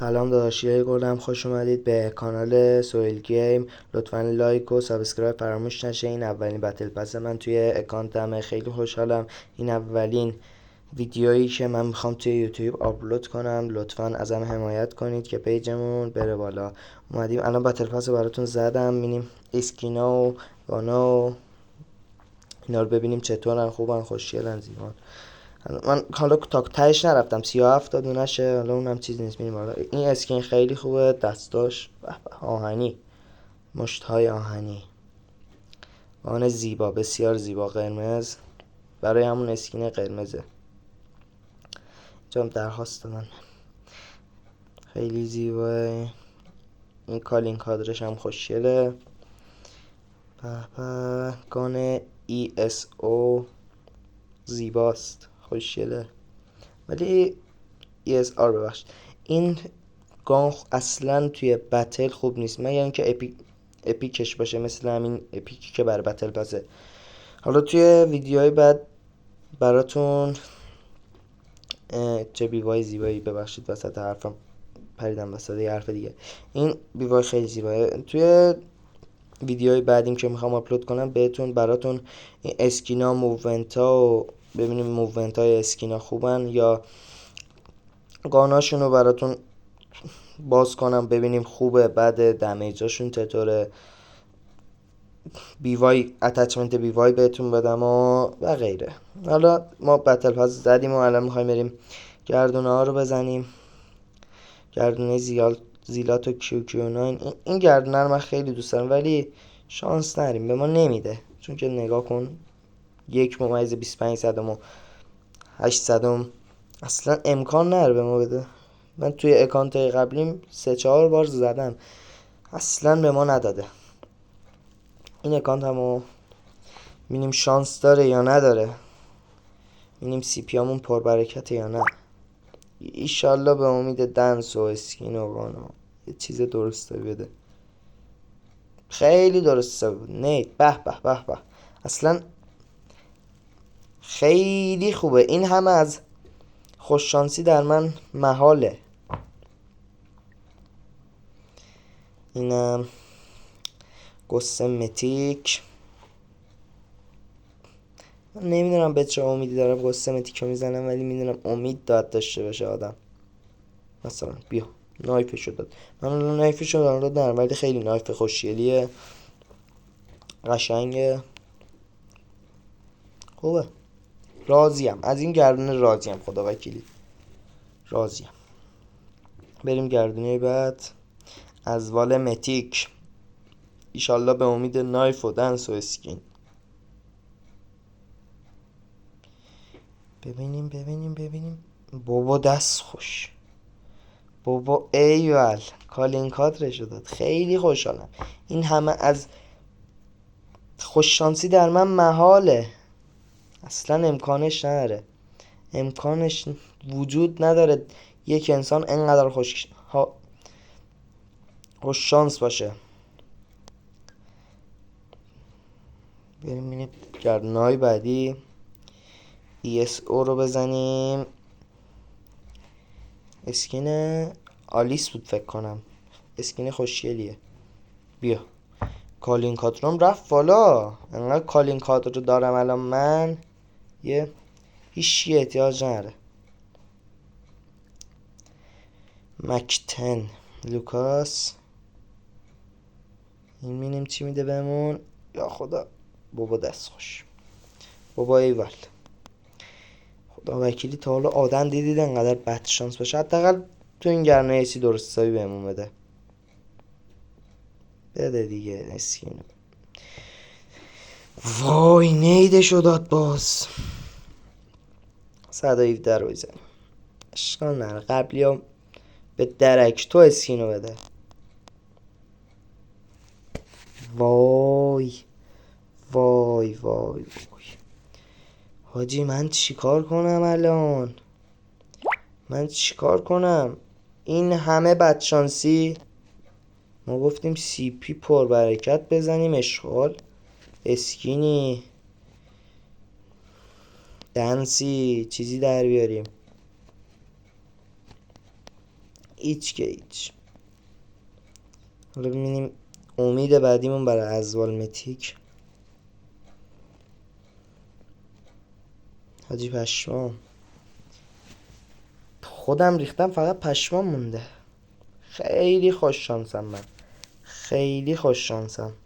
سلام داداشی گلم، خوش اومدید به کانال سویل گیم. لطفا لایک و سابسکرایب فراموش نشه. این اولین بتل پس من توی اکانتمه. خیلی خوشحالم. این اولین ویدیویی که من میخوام توی یوتیوب آپلود کنم. لطفا ازم حمایت کنید که پیجمون بره بالا. اومدیم الان بتل پس رو براتون زدم. ببینیم اسکینا و گانا و اینا رو ببینیم چطورن، خوبن، خوشگلن، زیبان. من حالا تا تهش نرفتم، 37 تا دونشه، حالا اونم چیز نیست. میریم حالا. این اسکین خیلی خوبه، دستاش به به، آهنی، مشتهای آهنی، آن زیبا، بسیار زیبا، قرمز، برای همون اسکین قرمزه. اینجا هم درخواست دادن، خیلی زیباه. این کالین کادرش هم خوشگله. به به، گان ESO زیباست، خوشگله. ولی ESR ببخشید، این گان اصلا توی بتل خوب نیست، مگر اینکه اپیکش باشه، مثل همین اپیکی که بر بتل پسه. حالا توی ویدیوهای بعد براتون چه بیوای زیبایی، ببخشید وسط حرفم پریدم وسط یه حرف دیگه. این بیوای خیلی زیبایه. توی ویدیوهای بعدیم که میخوام آپلود کنم براتون این اسکینا، موونتا و ببینیم موونت های اسکینا خوبن یا گاناشون رو براتون باز کنم ببینیم خوبه بده، دمیجاشون چطوره، بیوای اتچمنت بیوای بهتون بدم و غیره. حالا ما بتل پاس زدیم و الان میخوایم بریم گردونه ها رو بزنیم. گردونه زیلات و کیو 9. این گردونه رو من خیلی دوست دارم ولی شانس نریم، به ما نمیده. چون که نگاه کن، 1.25 و 800 اصلا امکان نره به ما بده. من توی اکانت قبلیم 3-4 بار زدم، اصلا به ما نداده. این اکانت همو بینیم شانس داره یا نداره، بینیم سی پی همون پربرکته یا نه. ایشالله به امید دنس و اسکین و گانا یه چیز درسته بده. خیلی درسته بود. نید به به به به، اصلا خیلی خوبه. این همه از خوششانسی در من محاله. اینم گسه متیک. من نمیدونم به چه امیدی دارم گسه متیک رو میزنم، ولی میدونم امید داشته باشه آدم. مثلا بیا نایفشو داد، من الان نایفشو دادم ولی خیلی نایف خوشگلیه، قشنگه، خوبه. راضیم از این گردونه، راضیم، خدا وکیلی راضیم. بریم گردونه بعد. از وال متیک، ایشالله به امید نایف و دنس و اسکین. ببینیم بابا دست خوش، بابا ایول، کالین کادرشو داد. خیلی خوشحالم. این همه از خوششانسی در من محاله، اصلا امکانش نداره، امکانش وجود نداره یک انسان انقدر خوش شانس باشه. بریم گردنهای بعدی. ESO رو بزنیم. اسکین آلیس بود فکر کنم، اسکین خوشگلیه. بیا کالین کادرم رفت بالا. انقدر کالین کادر رو دارم الان من، یه هیچی احتیاج نداره. مکتن لوکاس، این مینیم چی میده بهمون؟ یا خدا، بابا دست خوش، بابا ایول. خدا وکیلی تا حالا آدم دیدید انقدر بد شانس باشه؟ حداقل تو این گرنه ایسی درست حسابی بهمون بده. بده دیگه اسکین. وای نیدشو داد باز. 117 رو بزنیم، اشکال نره. قبلی هم به درک تو اسکینو بده. وای وای وای وای حاجی، من چیکار کنم الان؟ من چیکار کنم؟ این همه بدشانسی. ما گفتیم سی پی پر برکت بزنیم، اشغال، اسکینی، دنسی، چیزی در بیاریم. هیچ که هیچ. حالا ببینیم امید بعدیمون برای ازوال متیک. حاجی پشمام، خودم ریختم فقط پشمام مونده. خیلی خوش شانسم من، خیلی خوش شانسم.